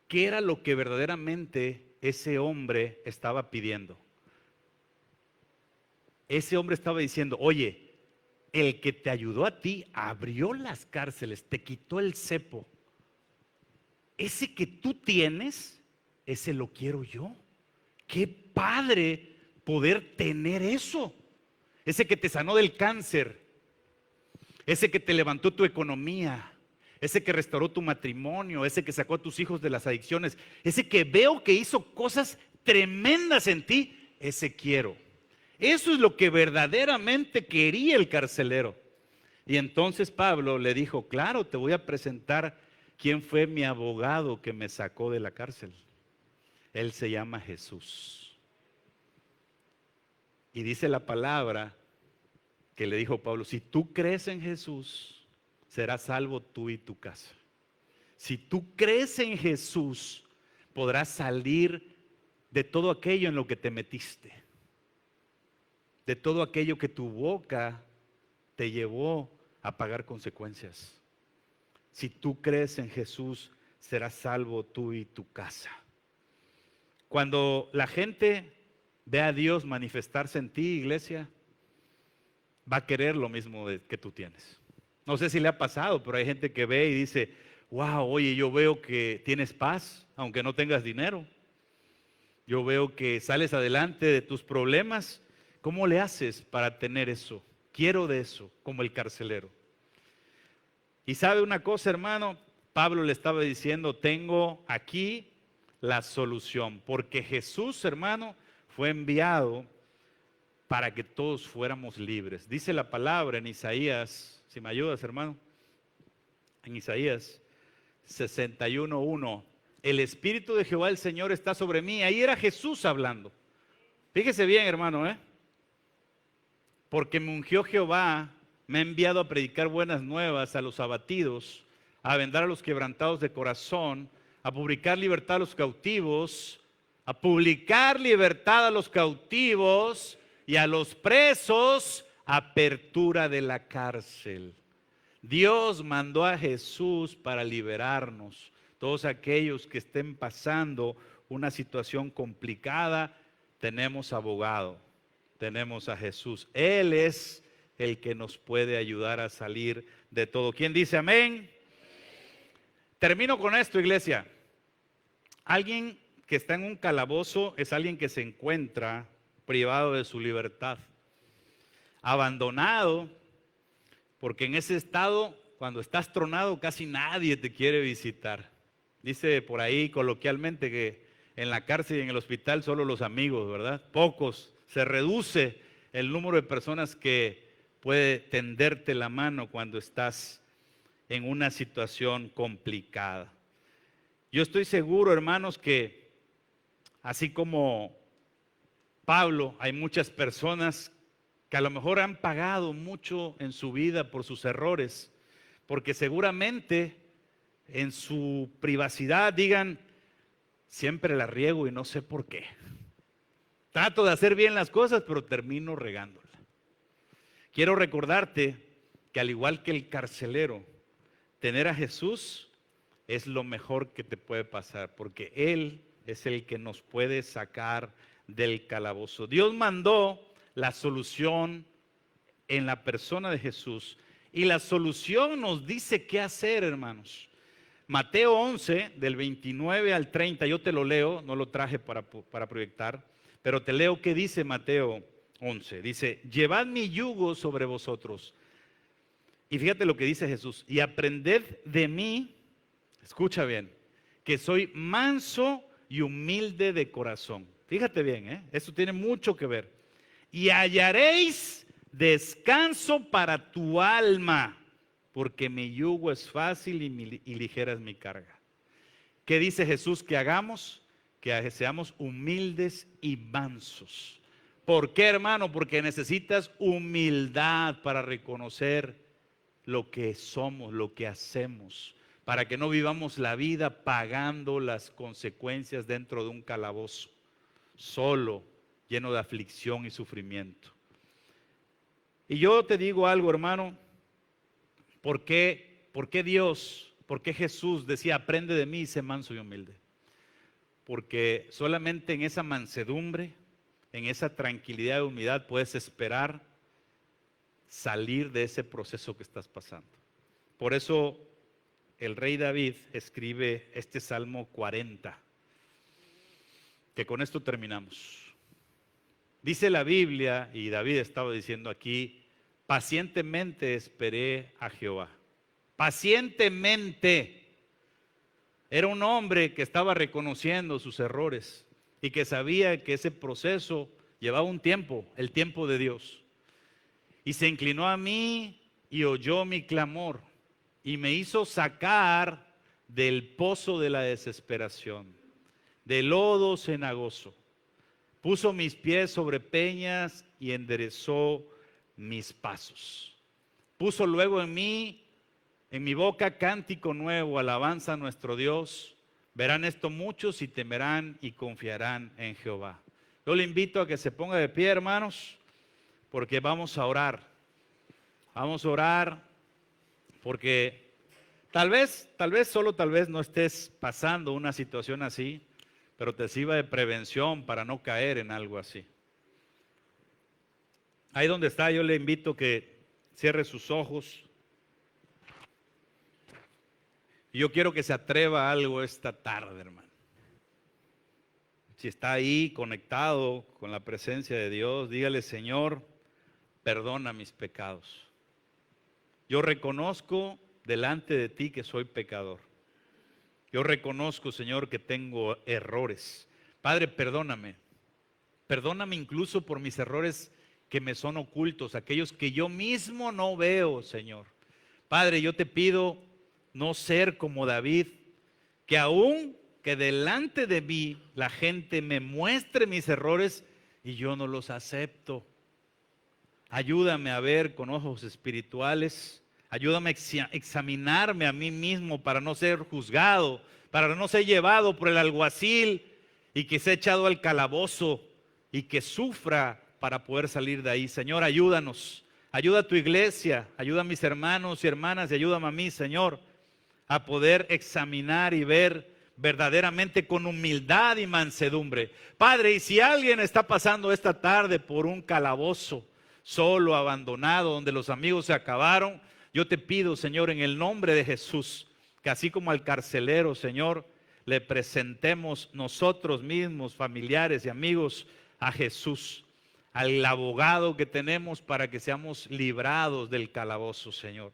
¿qué era lo que verdaderamente ese hombre estaba pidiendo? Ese hombre estaba diciendo: oye, el que te ayudó a ti abrió las cárceles, te quitó el cepo. Ese que tú tienes, ese lo quiero yo. Qué padre poder tener eso. Ese que te sanó del cáncer, ese que te levantó tu economía, ese que restauró tu matrimonio, ese que sacó a tus hijos de las adicciones, ese que veo que hizo cosas tremendas en ti, ese quiero. Eso es lo que verdaderamente quería el carcelero. Y entonces Pablo le dijo: claro, te voy a presentar quién fue mi abogado que me sacó de la cárcel. Él se llama Jesús. Y dice la palabra que le dijo Pablo: si tú crees en Jesús, serás salvo tú y tu casa. Si tú crees en Jesús, podrás salir de todo aquello en lo que te metiste, de todo aquello que tu boca te llevó a pagar consecuencias. Si tú crees en Jesús, serás salvo tú y tu casa. Cuando la gente ve a Dios manifestarse en ti, iglesia, va a querer lo mismo que tú tienes. No sé si le ha pasado, pero hay gente que ve y dice: wow, oye, yo veo que tienes paz, aunque no tengas dinero. Yo veo que sales adelante de tus problemas. ¿Cómo le haces para tener eso? Quiero de eso, como el carcelero. Y sabe una cosa, hermano, Pablo le estaba diciendo: tengo aquí la solución, porque Jesús, hermano, fue enviado para que todos fuéramos libres. Dice la palabra en Isaías, si me ayudas, hermano, en Isaías 61:1, el Espíritu de Jehová el Señor está sobre mí. Ahí era Jesús hablando. Fíjese bien, hermano, porque me ungió Jehová, me ha enviado a predicar buenas nuevas a los abatidos, a vendar a los quebrantados de corazón, a publicar libertad a los cautivos, a publicar libertad a los cautivos y a los presos, apertura de la cárcel. Dios mandó a Jesús para liberarnos. Todos aquellos que estén pasando una situación complicada, tenemos abogado, tenemos a Jesús. Él es el que nos puede ayudar a salir de todo. ¿Quién dice amén? Termino con esto, iglesia. Alguien que está en un calabozo es alguien que se encuentra privado de su libertad, abandonado, porque en ese estado, cuando estás tronado, casi nadie te quiere visitar. Dice por ahí coloquialmente que en la cárcel y en el hospital solo los amigos, ¿verdad? Pocos. Se reduce el número de personas que puede tenderte la mano cuando estás en una situación complicada. Yo estoy seguro, hermanos, que así como Pablo, hay muchas personas que a lo mejor han pagado mucho en su vida por sus errores, porque seguramente en su privacidad digan, siempre la riego y no sé por qué. Trato de hacer bien las cosas, pero termino regándola. Quiero recordarte que al igual que el carcelero, tener a Jesús es lo mejor que te puede pasar, porque Él es el que nos puede sacar del calabozo. Dios mandó la solución en la persona de Jesús, y la solución nos dice qué hacer, hermanos. Mateo 11, del 29 al 30, yo te lo leo, no lo traje para proyectar, pero te leo qué dice Mateo 11. Dice, llevad mi yugo sobre vosotros. Y fíjate lo que dice Jesús, y aprended de mí, escucha bien, que soy manso y humilde de corazón. Fíjate bien, eso tiene mucho que ver. Y hallaréis descanso para tu alma, porque mi yugo es fácil y ligera es mi carga. ¿Qué dice Jesús que hagamos? Que seamos humildes y mansos. ¿Por qué, hermano? Porque necesitas humildad para reconocer lo que somos, lo que hacemos, para que no vivamos la vida pagando las consecuencias dentro de un calabozo, solo, lleno de aflicción y sufrimiento. Y yo te digo algo, hermano, ¿por qué Dios, por qué Jesús decía, aprende de mí y sé manso y humilde? Porque solamente en esa mansedumbre, en esa tranquilidad y humildad puedes esperar salir de ese proceso que estás pasando. Por eso el rey David escribe este Salmo 40, que con esto terminamos. Dice la Biblia, y David estaba diciendo aquí, pacientemente esperé a Jehová. Pacientemente. Era un hombre que estaba reconociendo sus errores y que sabía que ese proceso llevaba un tiempo, el tiempo de Dios. Y se inclinó a mí y oyó mi clamor y me hizo sacar del pozo de la desesperación, del lodo cenagoso. Puso mis pies sobre peñas y enderezó mis pasos. Puso luego en mi boca cántico nuevo, alabanza a nuestro Dios. Verán esto muchos y temerán y confiarán en Jehová. Yo le invito a que se ponga de pie, hermanos, porque vamos a orar. Vamos a orar porque tal vez, solo tal vez no estés pasando una situación así, pero te sirva de prevención para no caer en algo así. Ahí donde está, yo le invito a que cierre sus ojos. Y yo quiero que se atreva a algo esta tarde, hermano. Si está ahí conectado con la presencia de Dios, dígale, Señor, perdona mis pecados. Yo reconozco delante de ti que soy pecador. Yo reconozco, Señor, que tengo errores. Padre, perdóname. Perdóname incluso por mis errores que me son ocultos, aquellos que yo mismo no veo, Señor. Padre, yo te pido no ser como David, que aún que delante de mí la gente me muestre mis errores y yo no los acepto. Ayúdame a ver con ojos espirituales. Ayúdame a examinarme a mí mismo para no ser juzgado, para no ser llevado por el alguacil y que sea echado al calabozo y que sufra para poder salir de ahí. Señor, ayúdanos. Ayuda a tu iglesia, ayuda a mis hermanos y hermanas y ayúdame a mí, Señor, a poder examinar y ver verdaderamente con humildad y mansedumbre. Padre, y si alguien está pasando esta tarde por un calabozo, solo, abandonado, donde los amigos se acabaron, yo te pido, Señor, en el nombre de Jesús, que así como al carcelero, Señor, le presentemos nosotros mismos, familiares y amigos, a Jesús, al abogado que tenemos para que seamos librados del calabozo, Señor.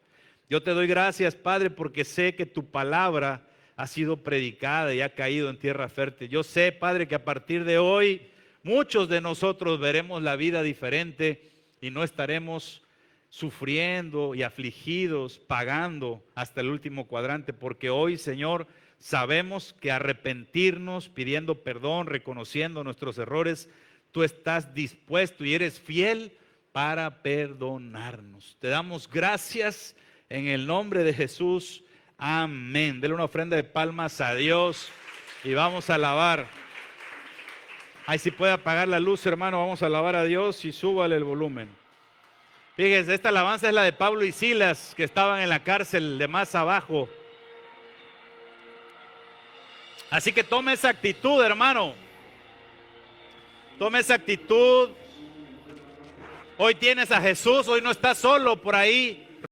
Yo te doy gracias, Padre, porque sé que tu palabra ha sido predicada y ha caído en tierra fértil. Yo sé, Padre, que a partir de hoy muchos de nosotros veremos la vida diferente y no estaremos sufriendo y afligidos, pagando hasta el último cuadrante, porque hoy, Señor, sabemos que arrepentirnos, pidiendo perdón, reconociendo nuestros errores, tú estás dispuesto y eres fiel para perdonarnos. Te damos gracias en el nombre de Jesús. Amén. Dele una ofrenda de palmas a Dios y vamos a alabar. Ahí si puede apagar la luz, hermano, vamos a alabar a Dios y súbale el volumen. Fíjense, esta alabanza es la de Pablo y Silas, que estaban en la cárcel de más abajo. Así que tome esa actitud, hermano. Tome esa actitud. Hoy tienes a Jesús, hoy no estás solo por ahí.